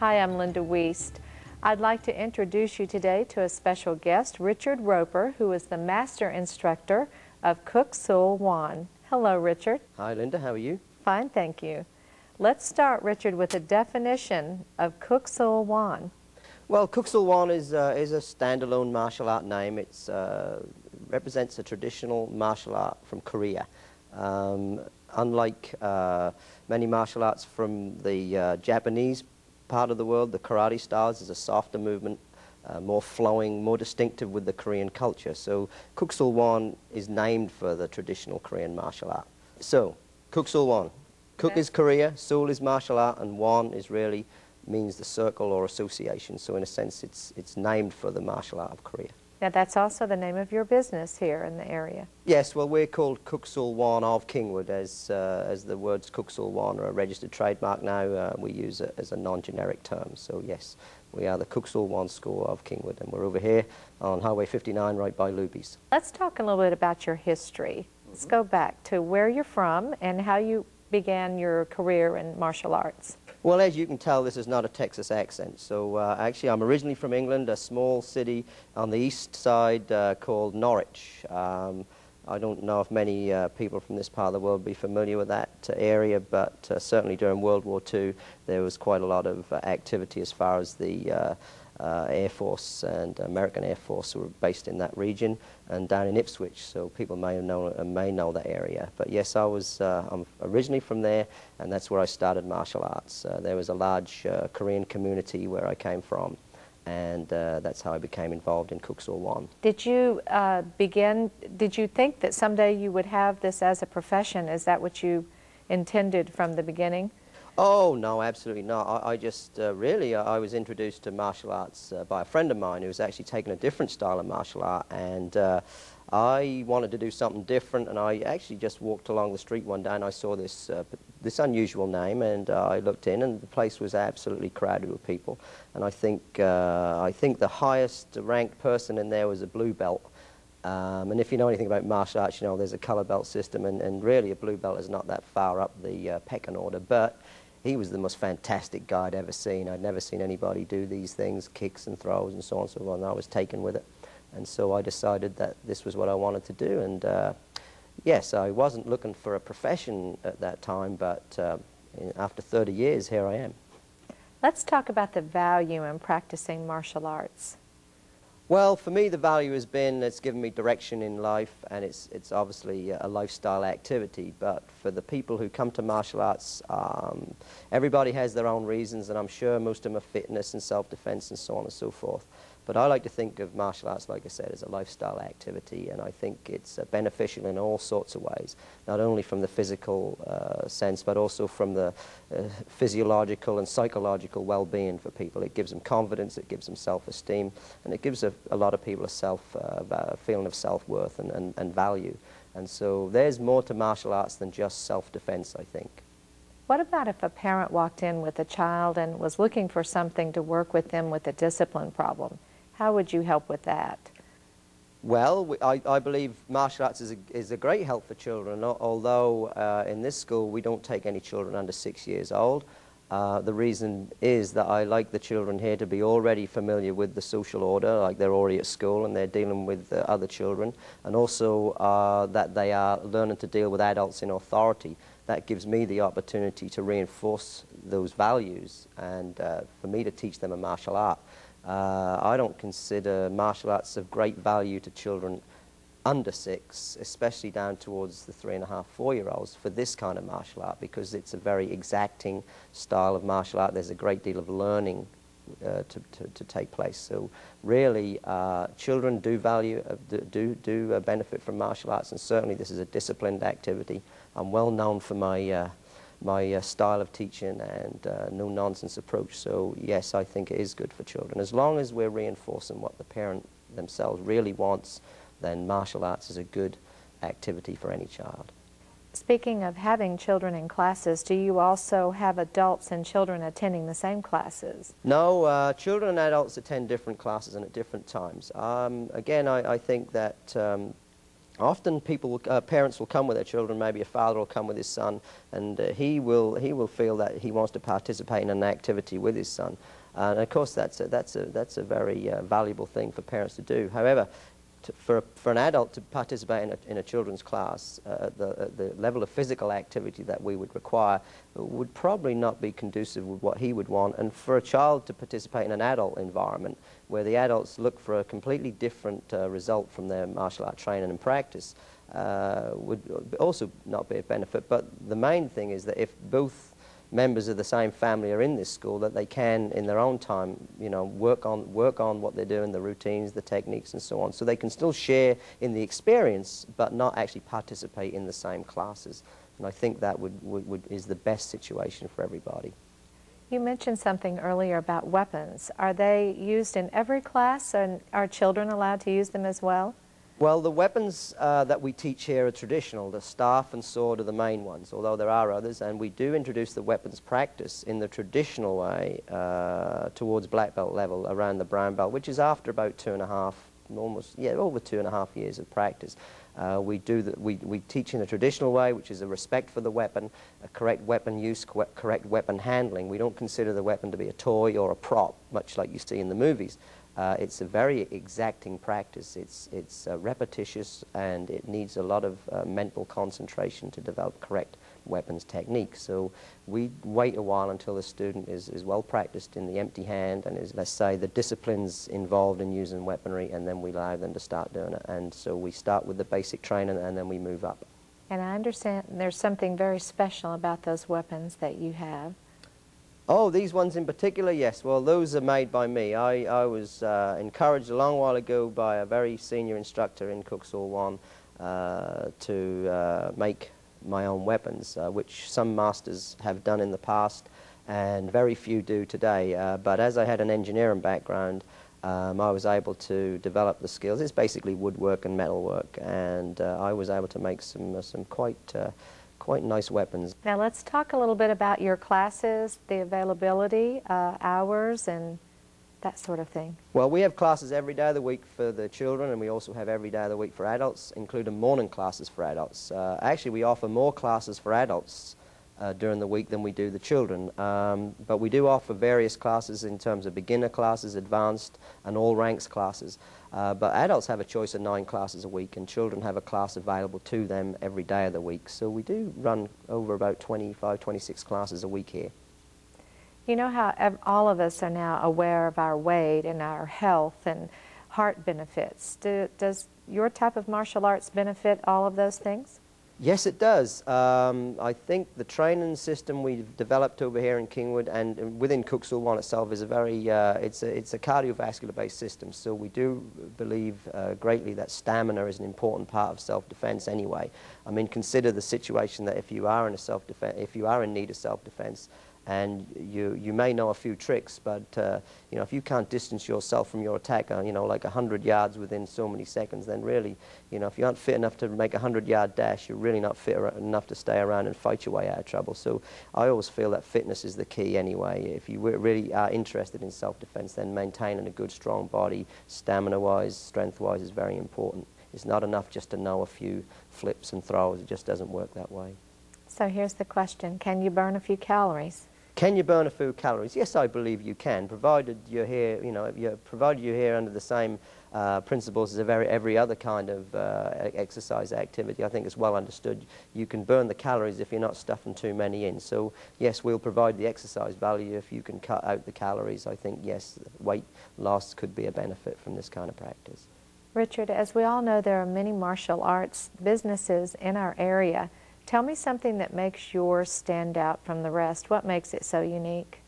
Hi, I'm Linda Woehst. I'd like to introduce you today to a special guest, Richard Roper, who is the master instructor of Kuk Sool Won. Hello, Richard. Hi, Linda. How are you? Fine, thank you. Let's start, Richard, with a definition of Kuk Sool Won. Well, Kuk Sool Won is a standalone martial art name. It represents a traditional martial art from Korea. Unlike many martial arts from the Japanese part of the world, the karate styles is a softer movement, more flowing, more distinctive with the Korean culture. So Kuk Sool Won is named for the traditional Korean martial art. So, Kuk Sool Won. Kuk is Korea, Sool is martial art, and Won is really means the circle or association. So in a sense, it's named for the martial art of Korea. Now, that's also the name of your business here in the area. Yes, well, we're called Kuk Sool Won of Kingwood, as the words Kuk Sool Won are a registered trademark now. We use it as a non-generic term. So yes, we are the Kuk Sool Won School of Kingwood, and we're over here on Highway 59 right by Luby's. Let's talk a little bit about your history. Let's go back to where you're from and how you began your career in martial arts. Well, as you can tell, this is not a Texas accent. So actually, I'm originally from England, a small city on the east side called Norwich. I don't know if many people from this part of the world would be familiar with that area, but certainly during World War II, there was quite a lot of activity as far as the Air Force and American Air Force were based in that region, and down in Ipswich, so people may know that area. But yes, I'm originally from there, and that's where I started martial arts. There was a large Korean community where I came from, and that's how I became involved in Kuk Sool Won. Did you did you think that someday you would have this as a profession? Is that what you intended from the beginning? Oh, no, absolutely not. I just really, I was introduced to martial arts by a friend of mine who was actually taking a different style of martial art, and I wanted to do something different, and I actually just walked along the street one day and I saw this, this unusual name, and I looked in, and the place was absolutely crowded with people. And I think the highest ranked person in there was a blue belt. And if you know anything about martial arts, you know there's a color belt system, and really a blue belt is not that far up the pecking order, but he was the most fantastic guy I'd ever seen. I'd never seen anybody do these things, kicks and throws and so on and so on, and I was taken with it. And so I decided that this was what I wanted to do, and yes, I wasn't looking for a profession at that time, but after 30 years, here I am. Let's talk about the value in practicing martial arts. Well, for me, the value has been it's given me direction in life, and it's obviously a lifestyle activity. But for the people who come to martial arts, everybody has their own reasons, and I'm sure most of them are fitness and self-defense and so on and so forth. But I like to think of martial arts, like I said, as a lifestyle activity, and I think it's beneficial in all sorts of ways, not only from the physical sense, but also from the physiological and psychological well-being for people. It gives them confidence, it gives them self-esteem, and it gives a lot of people a feeling of self-worth and value. And so there's more to martial arts than just self-defense, I think. What about if a parent walked in with a child and was looking for something to work with them with a discipline problem? How would you help with that? Well, I believe martial arts is a great help for children, although in this school we don't take any children under 6 years old. The reason is that I like the children here to be already familiar with the social order, like they're already at school and they're dealing with other children, and also that they are learning to deal with adults in authority. That gives me the opportunity to reinforce those values and for me to teach them a martial art. I don't consider martial arts of great value to children under 6, especially down towards the 3.5, 4-year-olds for this kind of martial art, because it's a very exacting style of martial art. There's a great deal of learning to take place. So really, children do benefit from martial arts, and certainly this is a disciplined activity. I'm well known for my my style of teaching and no-nonsense approach. So yes, I think it is good for children. As long as we're reinforcing what the parent themselves really wants, then martial arts is a good activity for any child. Speaking of having children in classes, do you also have adults and children attending the same classes? No, children and adults attend different classes and at different times. Again, I think that Often parents will come with their children, maybe a father will come with his son, and he will feel that he wants to participate in an activity with his son. And of course that's a very valuable thing for parents to do. However, for an adult to participate in a children's class, the level of physical activity that we would require would probably not be conducive with what he would want. And for a child to participate in an adult environment where the adults look for a completely different result from their martial art training and practice would also not be a benefit. But the main thing is that if both members of the same family are in this school, that they can, in their own time, you know, work on what they're doing, the routines, the techniques, and so on. So they can still share in the experience, but not actually participate in the same classes. And I think that is the best situation for everybody. You mentioned something earlier about weapons. Are they used in every class, and are children allowed to use them as well? Well, the weapons that we teach here are traditional. The staff and sword are the main ones, although there are others, and we do introduce the weapons practice in the traditional way towards black belt level around the brown belt, which is after about 2.5, almost, yeah, over 2.5 years of practice. We teach in the traditional way, which is a respect for the weapon, a correct weapon use, correct weapon handling. We don't consider the weapon to be a toy or a prop, much like you see in the movies. It's a very exacting practice. It's repetitious, and it needs a lot of mental concentration to develop correct weapons technique. So we wait a while until the student is well practiced in the empty hand and is, let's say, the disciplines involved in using weaponry, and then we allow them to start doing it. And so we start with the basic training, and then we move up. And I understand there's something very special about those weapons that you have. Oh, these ones in particular, yes. Well, those are made by me. I was encouraged a long while ago by a very senior instructor in Kuk Sool Won to make my own weapons, which some masters have done in the past and very few do today. But as I had an engineering background, I was able to develop the skills. It's basically woodwork and metalwork, and I was able to make some quite nice weapons. Now let's talk a little bit about your classes, the availability, hours, and that sort of thing. Well, we have classes every day of the week for the children, and we also have every day of the week for adults, including morning classes for adults. Actually, we offer more classes for adults during the week than we do the children. But we do offer various classes in terms of beginner classes, advanced, and all ranks classes. But adults have a choice of 9 classes a week, and children have a class available to them every day of the week. So we do run over about 25, 26 classes a week here. You know how all of us are now aware of our weight and our health and heart benefits. Does your type of martial arts benefit all of those things? Yes, it does. I think the training system we've developed over here in Kingwood and within Kuk Sool Won itself is a very, it's a cardiovascular-based system. So we do believe greatly that stamina is an important part of self-defense anyway. I mean, consider the situation that if you are in need of self-defense, and you may know a few tricks, but you know, if you can't distance yourself from your attacker, you know, like 100 yards within so many seconds, then really, you know, if you aren't fit enough to make a 100-yard dash, you're really not fit enough to stay around and fight your way out of trouble. So I always feel that fitness is the key anyway. If you really are interested in self-defense, then maintaining a good, strong body, stamina-wise, strength-wise, is very important. It's not enough just to know a few flips and throws. It just doesn't work that way. So here's the question: can you burn a few calories? Can you burn a few calories? Yes, I believe you can, provided you're here, you know, provided you're here under the same principles as every other kind of exercise activity. I think it's well understood. You can burn the calories if you're not stuffing too many in. So yes, we'll provide the exercise value if you can cut out the calories. I think yes, weight loss could be a benefit from this kind of practice. Richard, as we all know, there are many martial arts businesses in our area. Tell me something that makes yours stand out from the rest. What makes it so unique?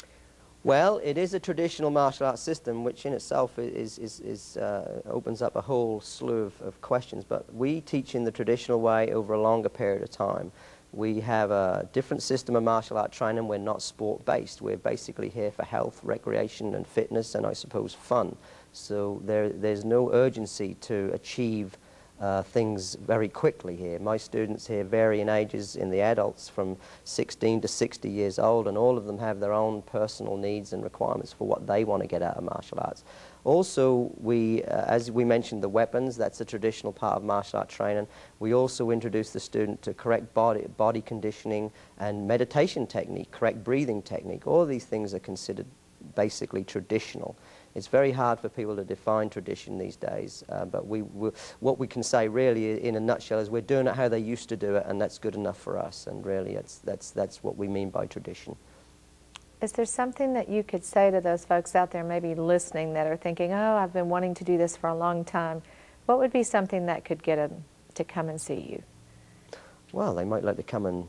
Well, it is a traditional martial arts system, which in itself opens up a whole slew of questions. But we teach in the traditional way over a longer period of time. We have a different system of martial art training. We're not sport-based. We're basically here for health, recreation, and fitness, and I suppose fun. So there's no urgency to achieve things very quickly here. My students here vary in ages in the adults from 16 to 60 years old, and all of them have their own personal needs and requirements for what they want to get out of martial arts. Also, as we mentioned, the weapons, that's a traditional part of martial art training. We also introduce the student to correct body conditioning and meditation technique, correct breathing technique. All of these things are considered basically traditional. It's very hard for people to define tradition these days, but what we can say really in a nutshell is we're doing it how they used to do it, and that's good enough for us, and really that's what we mean by tradition. Is there something that you could say to those folks out there maybe listening that are thinking, oh, I've been wanting to do this for a long time? What would be something that could get them to come and see you? Well, they might like to come and,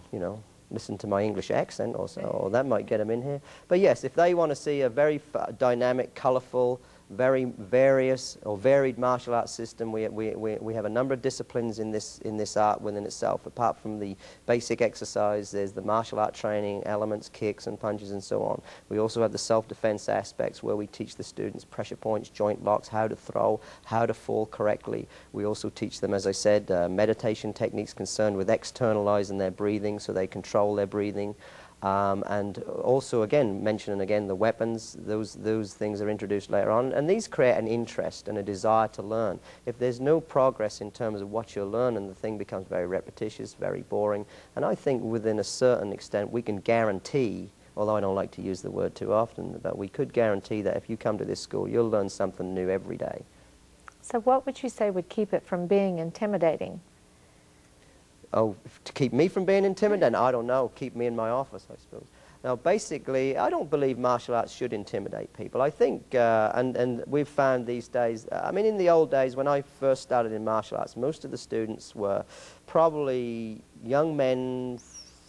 listen to my English accent or that might get them in here. But yes, if they want to see a very dynamic, colorful, very varied martial arts system, we have a number of disciplines in this art within itself. Apart from the basic exercise, there's the martial art training elements, kicks and punches and so on. We also have the self-defense aspects where we teach the students pressure points, joint locks, how to throw, how to fall correctly. We also teach them, as I said, meditation techniques concerned with externalizing their breathing so they control their breathing. And also, again, mentioning again the weapons, those things are introduced later on, and these create an interest and a desire to learn. If there's no progress in terms of what you're learning, the thing becomes very repetitious, very boring, and I think within a certain extent we can guarantee, although I don't like to use the word too often, but we could guarantee that if you come to this school, you'll learn something new every day. So what would you say would keep it from being intimidating? Oh, to keep me from being intimidated? I don't know. Keep me in my office, I suppose. Now, basically, I don't believe martial arts should intimidate people. I think, and we've found these days, I mean, in the old days, when I first started in martial arts, most of the students were probably young men,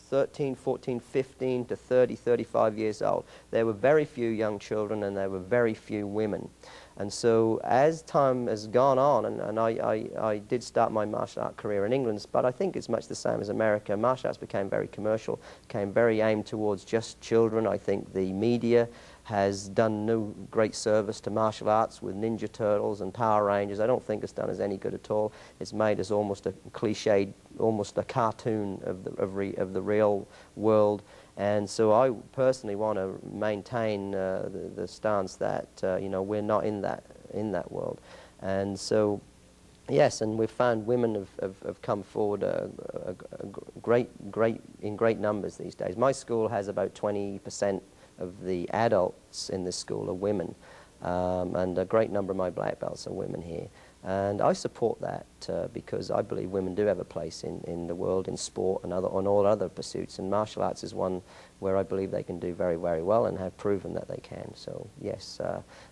13, 14, 15 to 30, 35 years old. There were very few young children and there were very few women. And so as time has gone on, and I did start my martial art career in England, but I think it's much the same as America. Martial arts became very commercial, became very aimed towards just children. I think the media has done no great service to martial arts with Ninja Turtles and Power Rangers. I don't think it's done us any good at all. It's made us almost a cliched, almost a cartoon of the real world. And so I personally want to maintain the stance that we're not in that world. And so, yes, and we've found women have come forward in great numbers these days. My school has about 20% of the adults in this school are women, and a great number of my black belts are women here. And I support that because I believe women do have a place in the world, in sport and on all other pursuits. And martial arts is one where I believe they can do very, very well and have proven that they can. So, yes,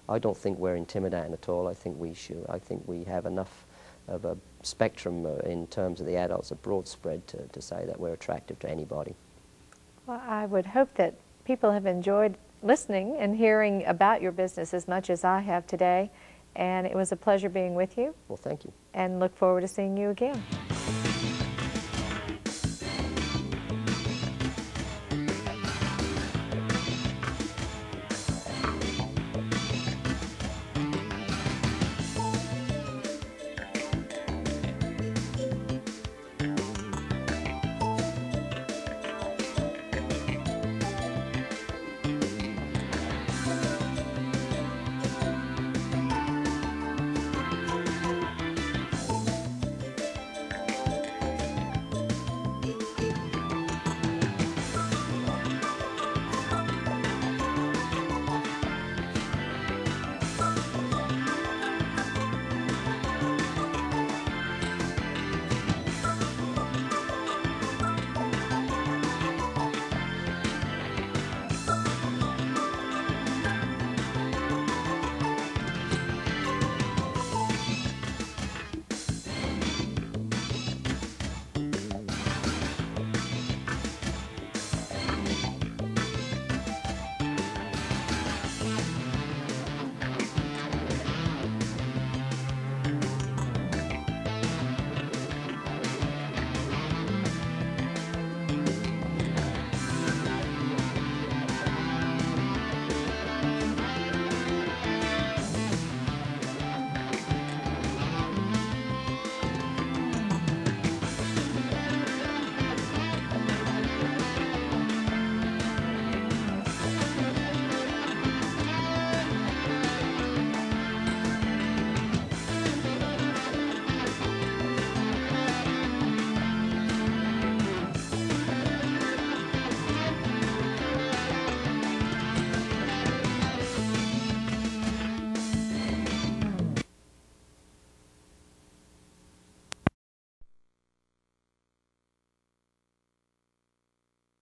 I don't think we're intimidating at all. I think we should. I think we have enough of a spectrum in terms of the adults, a broad spread to say that we're attractive to anybody. Well, I would hope that people have enjoyed listening and hearing about your business as much as I have today. And it was a pleasure being with you. Well, thank you. And look forward to seeing you again.